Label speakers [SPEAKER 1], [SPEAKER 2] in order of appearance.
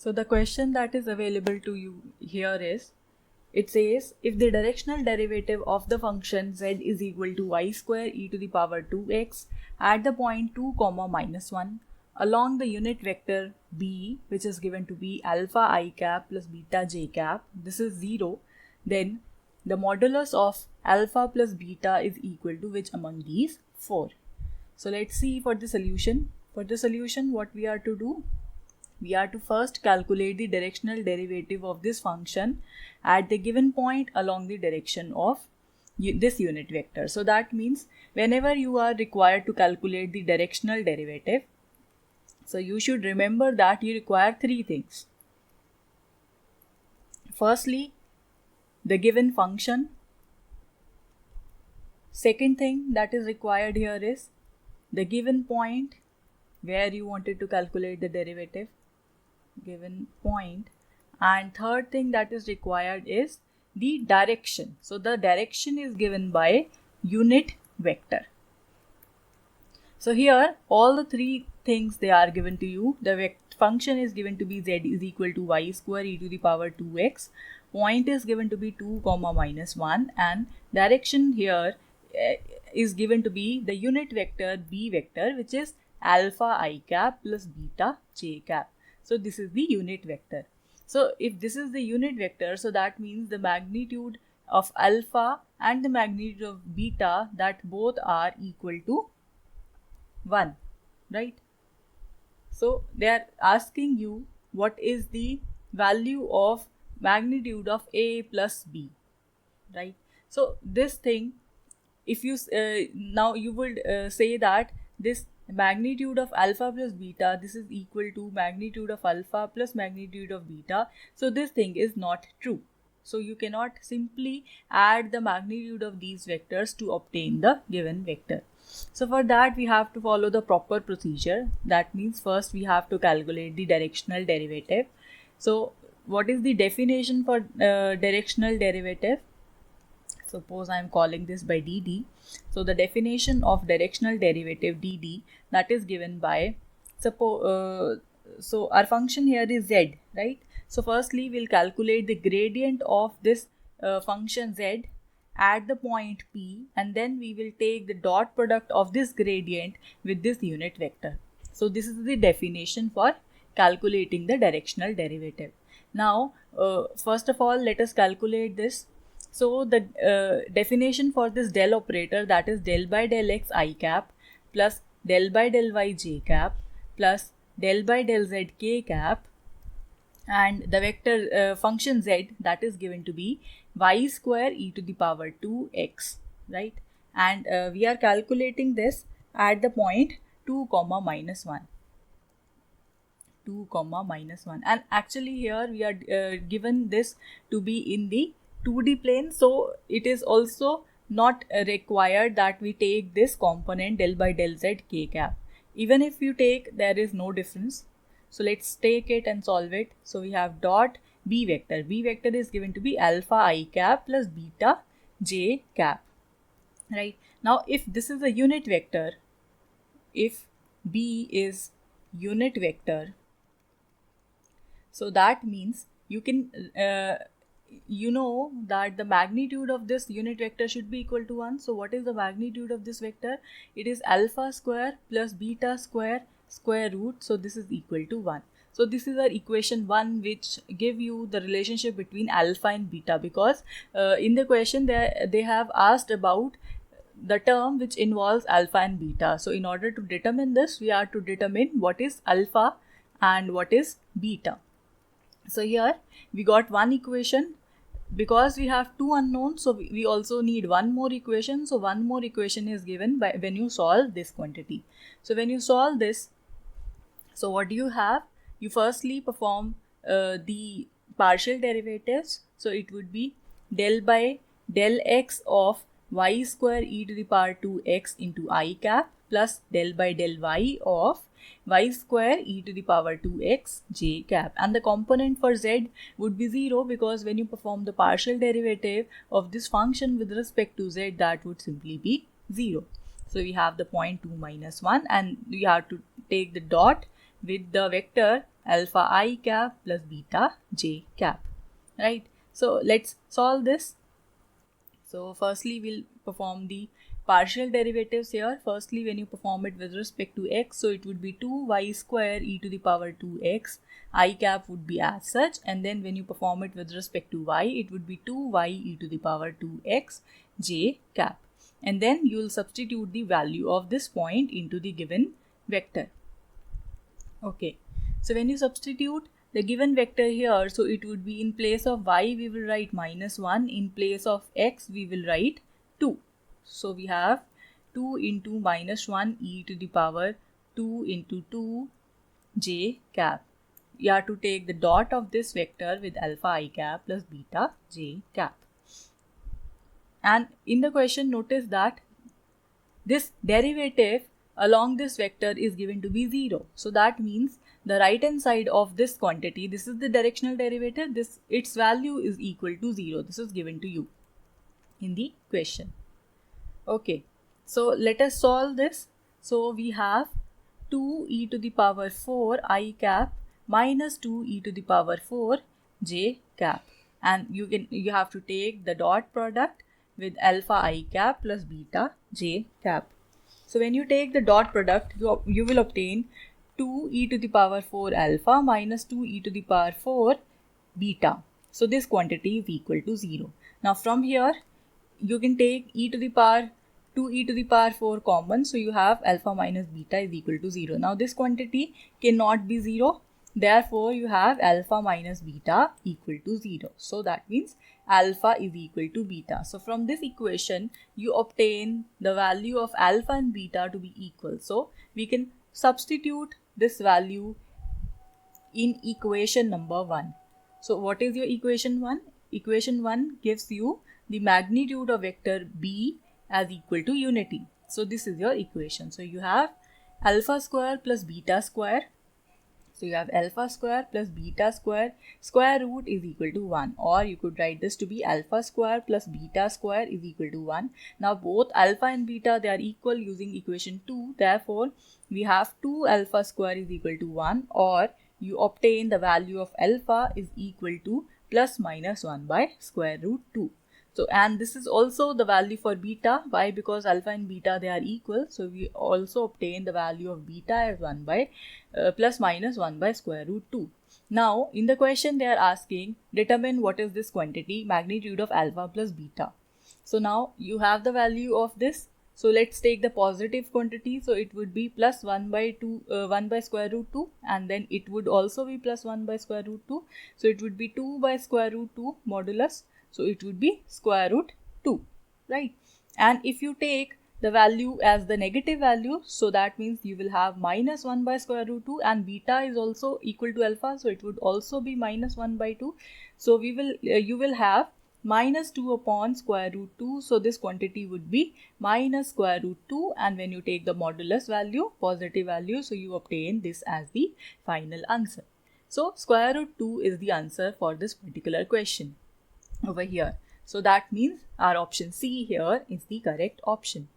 [SPEAKER 1] So the question that is available to you here is, it says if the directional derivative of the function z is equal to y square e to the power 2x at the point 2 comma minus 1 along the unit vector b, which is given to be alpha I cap plus beta j cap, this is 0, then the modulus of alpha plus beta is equal to which among these 4? So let's see for the solution. For the solution, what we are to do? We are to first calculate the directional derivative of this function at the given point along the direction of this unit vector. So that means whenever you are required to calculate the directional derivative, so you should remember that you require three things. Firstly, the given function. Second thing that is required here is the given point where you wanted to calculate the derivative, given point. And third thing that is required is the direction. So the direction is given by unit vector. So here all the three things they are given to you. The function is given to be z is equal to y square e to the power 2x. Point is given to be 2 comma minus 1, and direction here is given to be the unit vector b vector, which is alpha I cap plus beta j cap. So this is the unit vector. So if this is the unit vector, so that means the magnitude of alpha and the magnitude of beta, that both are equal to 1, right? So they are asking you what is the value of magnitude of a plus b, right? So this thing, if you now you would say that this magnitude of alpha plus beta, this is equal to magnitude of alpha plus magnitude of beta. So this thing is not true. So you cannot simply add the magnitude of these vectors to obtain the given vector. So for that we have to follow the proper procedure. That means first we have to calculate the directional derivative. So what is the definition for directional derivative? Suppose I am calling this by dd. So the definition of directional derivative dd, that is given by, suppose so our function here is z, right? So firstly we'll calculate the gradient of this function z at the point p, and then we will take the dot product of this gradient with this unit vector. So this is the definition for calculating the directional derivative. Now first of all let us calculate this. So the definition for this del operator, that is del by del x I cap plus del by del y j cap plus del by del z k cap, and the vector function z, that is given to be y square e to the power 2x, right? And we are calculating this at the point 2 comma minus 1. 2 comma minus 1, and actually here we are given this to be in the 2D plane, so it is also not required that we take this component del by del z k cap. Even if you take, there is no difference. So let's take it and solve it. So we have dot b vector. B vector is given to be alpha I cap plus beta j cap, right? Now if this is a unit vector, if b is unit vector, so that means you can you know that the magnitude of this unit vector should be equal to 1. So what is the magnitude of this vector? It is alpha square plus beta square square root. So this is equal to 1. So this is our equation 1, which give you the relationship between alpha and beta, because in the question they have asked about the term which involves alpha and beta. So in order to determine this, we are to determine what is alpha and what is beta. So here we got one equation. Because we have two unknowns, so we also need one more equation. So one more equation is given by when you solve this quantity. So when you solve this, so what do you have? You firstly perform the partial derivatives. So it would be del by del x of y square e to the power 2x into I cap plus del by del y of y square e to the power 2x j cap, and the component for z would be 0, because when you perform the partial derivative of this function with respect to z, that would simply be 0. So we have the point 2 minus 1, and we have to take the dot with the vector alpha I cap plus beta j cap, right? So let's solve this. So firstly, we'll perform the partial derivatives here. Firstly, when you perform it with respect to x, so it would be 2y square e to the power 2x. I cap would be as such, and then when you perform it with respect to y, it would be 2y e to the power 2x j cap. And then you will substitute the value of this point into the given vector. Okay, so when you substitute the given vector here, so it would be in place of y we will write -1, in place of x we will write 2. So we have 2 into -1 e to the power 2 into 2 j cap. You have to take the dot of this vector with alpha I cap plus beta j cap. And in the question, notice that this derivative along this vector is given to be 0. So that means the right hand side of this quantity, this is the directional derivative, its value is equal to 0. This is given to you in the question. Okay, so let us solve this. So we have 2 e to the power 4 I cap minus 2 e to the power 4 j cap, and you have to take the dot product with alpha I cap plus beta j cap. So when you take the dot product, you will obtain 2 e to the power 4 alpha minus 2 e to the power 4 beta. So this quantity is equal to 0. Now from here, you can take e to the power 2 e to the power 4 common. So you have alpha minus beta is equal to 0. Now this quantity cannot be 0. Therefore, you have alpha minus beta equal to 0. So that means alpha is equal to beta. So from this equation, you obtain the value of alpha and beta to be equal. So we can substitute this value in equation number 1. So what is your equation 1? Equation 1 gives you the magnitude of vector b as equal to unity. So this is your equation. So you have alpha square plus beta square. So you have alpha square plus beta square, square root is equal to 1, or you could write this to be alpha square plus beta square is equal to 1. Now both alpha and beta, they are equal using equation 2. Therefore, we have 2 alpha square is equal to 1, or you obtain the value of alpha is equal to plus minus 1 by square root 2. So, and this is also the value for beta. Why? Because alpha and beta, they are equal. So we also obtain the value of beta as 1 by plus minus 1 by square root 2. Now in the question they are asking, determine what is this quantity, magnitude of alpha plus beta. So now you have the value of this. So let's take the positive quantity. So it would be plus 1 by 1 by square root 2, and then it would also be plus 1 by square root 2. So it would be 2 by square root 2 modulus. So it would be square root 2, right? And if you take the value as the negative value, so that means you will have minus 1 by square root 2, and beta is also equal to alpha, so it would also be minus 1 by 2. So you will have minus 2 upon square root 2. So this quantity would be minus square root 2, and when you take the modulus value, positive value, so you obtain this as the final answer. So square root 2 is the answer for this particular question over here. So that means our option C here is the correct option.